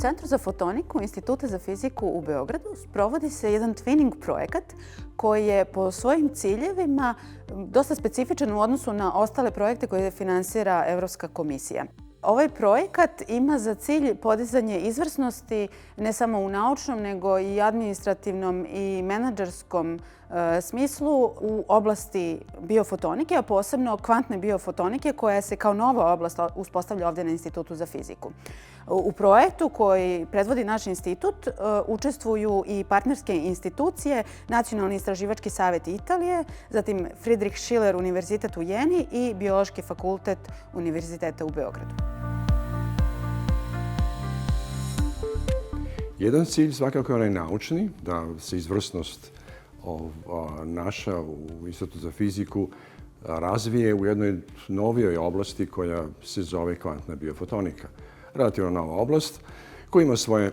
Centru za fotoniku Instituta za fiziku u Beogradu sprovodi se jedan twinning projekat koji je po svojim ciljevima dosta specifičan u odnosu na ostale projekte koje finansira Evropska komisija. Ovaj projekat ima za cilj podizanje izvrsnosti ne samo u naučnom, nego i administrativnom i menadžerskom smislu u oblasti biofotonike, a posebno kvantne biofotonike koja se kao nova oblast uspostavlja ovdje na Institutu za fiziku. U projektu koji predvodi naš institut učestvuju i partnerske institucije, Nacionalni istraživački savjet Italije, zatim Friedrich Schiller Univerzitet u Jeni i Biološki fakultet Univerziteta u Beogradu. Jedan cilj svakako je onaj naučni, da se izvrsnost naša u Institutu za fiziku razvije u jednoj novijoj oblasti koja se zove kvantna biofotonika. Relativno nova oblast koja ima svoje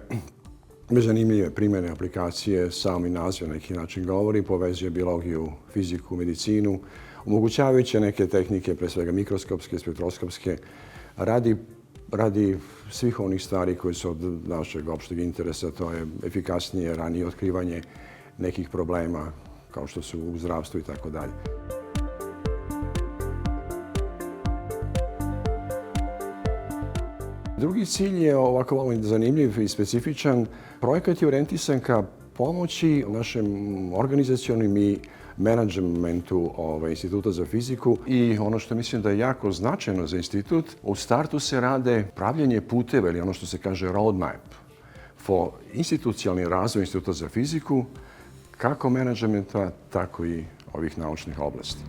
zanimljive primjene aplikacije, sami naziv na neki način govori, povezuje biologiju, fiziku, medicinu, omogućavajući neke tehnike, pre svega mikroskopske, spektroskopske, radi svih onih stvari koje su od našeg opšteg interesa, to je efikasnije, ranije otkrivanje nekih problema kao što su u zdravstvu i tako dalje. Drugi cilj je ovako malo zanimljiv i specifičan. Projekat je orijentisan ka pomoći našem organizacionim i menadžmentu Instituta za fiziku i ono što mislim da je jako značajno za institut, u startu se rade pravljenje puteva ili ono što se kaže roadmap for institucionalni razvoj Instituta za fiziku, kako menadžmenta, tako i ovih naučnih oblasti.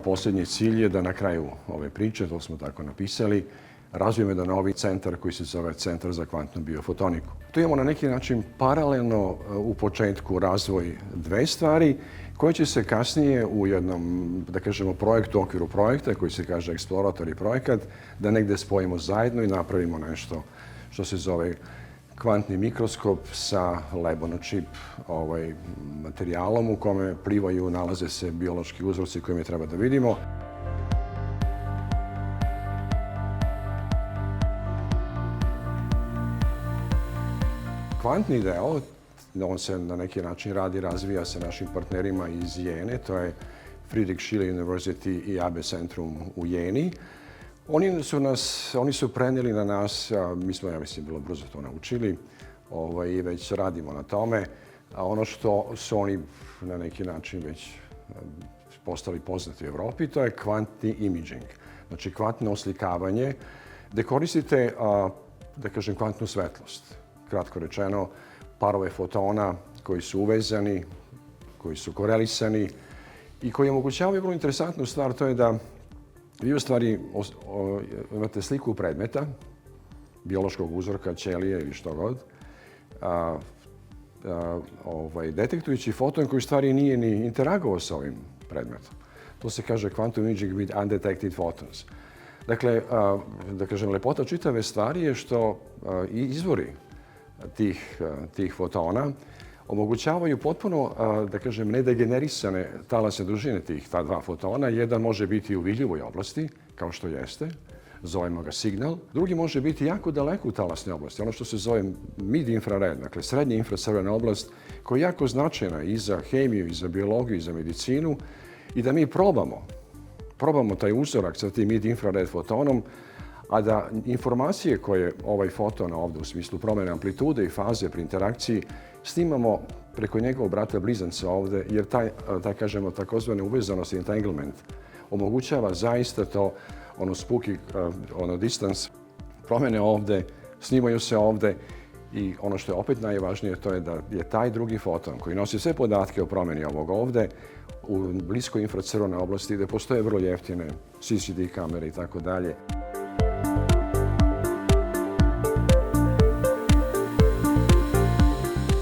Posljednji cilj je da na kraju ove priče, to smo tako napisali, razvijemo jedan novi centar koji se zove Centar za kvantnu biofotoniku. Tu imamo na neki način paralelno u početku razvoj dve stvari koje će se kasnije u jednom, da kažemo, projektu u okviru projekta koji se kaže eksploratorni projekat, da negde spojimo zajedno i napravimo nešto što se zove kvantni mikroskop sa lab-on-a-chip materijalom u kome plivaju, nalaze se biološki uzorci koje mi treba da vidimo. Kvantni deo, on se na neki način radi, razvija sa našim partnerima iz Jene, to je Friedrich Schiller University i AB Centrum u Jeni. Oni su prenijeli na nas, mi smo, ja mislim, bilo brzo to naučili i već radimo na tome. A ono što su oni na neki način već postali poznati u Evropi, to je kvantni imaging. Znači kvantno oslikavanje gde koristite, da kažem, kvantnu svetlost. Kratko rečeno, parove fotona koji su uvezani, koji su korelisani i koji omogućavaju vrlo interesantnu stvar, to je da vi u stvari imate sliku predmeta, biološkog uzorka, ćelije ili što god, detektujući foton koji u stvari nije ni interagovao sa ovim predmetom. To se kaže quantum imaging with undetected photons. Dakle, da kažem, lepota čitave stvari je što izvori tih fotona omogućavaju potpuno, da kažem, nedegenerisane talasne dužine ta dva fotona. Jedan može biti u vidljivoj oblasti, kao što jeste, zovemo ga signal. Drugi može biti jako daleko u talasne oblasti, ono što se zove mid-infrared, dakle srednja infracrvena oblast, koja je jako značajna i za hemiju, i za biologiju, i za medicinu, i da mi probamo taj uzorak sa tim mid-infrared fotonom, a da informacije koje ovaj foton ovdje u smislu promjene amplitude i faze pri interakciji snimamo preko njegovog brata blizanca ovdje, jer taj kažemo, takozvane uvezanost, entanglement, omogućava zaista to, spooky, distance, promjene ovdje, snimaju se ovdje i ono što je opet najvažnije, to je da je taj drugi foton koji nosi sve podatke o promjeni ovog ovdje u bliskoj infracrvenoj oblasti gdje postoje vrlo jeftine CCD kamere i tako dalje.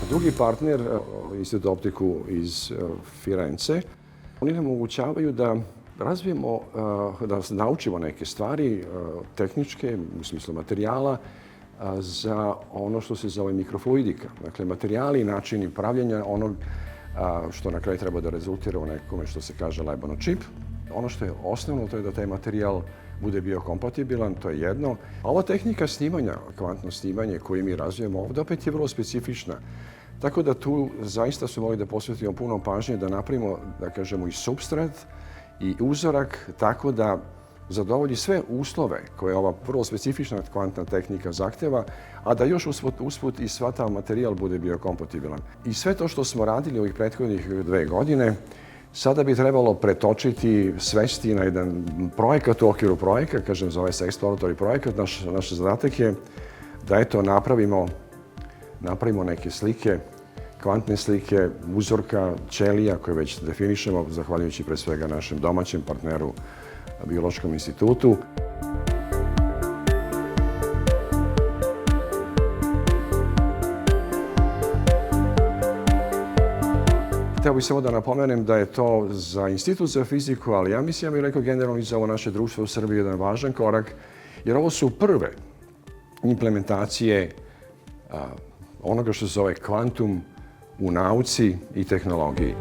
Drugi partner, Institut optiku iz Firence, oni nam omogućavaju da razvijemo, da naučimo neke stvari tehničke, u smislu materijala, za ono što se zove mikrofluidika. Dakle, materijali i načini pravljenja onog što na kraju treba da rezultira u nekome što se kaže lab-on-a-chip. Ono što je osnovno to je da taj materijal bude biokompatibilan, to je jedno. A ova tehnika snimanja, kvantno snimanje koje mi razvijemo ovdje, opet je vrlo specifična. Tako da tu zaista smo mogli da posvetimo puno pažnje da napravimo, da kažemo, i supstrat i uzorak tako da zadovolji sve uslove koje ova vrlo specifična kvantna tehnika zahteva, a da još usput i sva ta materijal bude biokompatibilan. I sve to što smo radili ovih prethodnih 2 godine, sada bi trebalo pretočiti, svesti na jedan projekat u okviru projekta, kažem, zove se Exploratory projekat. Naš zadatak je da eto napravimo neke slike, kvantne slike, uzorka ćelija koje već definišemo, zahvaljujući pre svega našem domaćem partneru, Biološkom institutu. Hteo bih samo da napomenem da je to za Institut za fiziku, ali ja mislim, ja bih rekao generalno i za ovo naše društvo u Srbiji jedan važan korak, jer ovo su prve implementacije onoga što se zove kvantum u nauci i tehnologiji.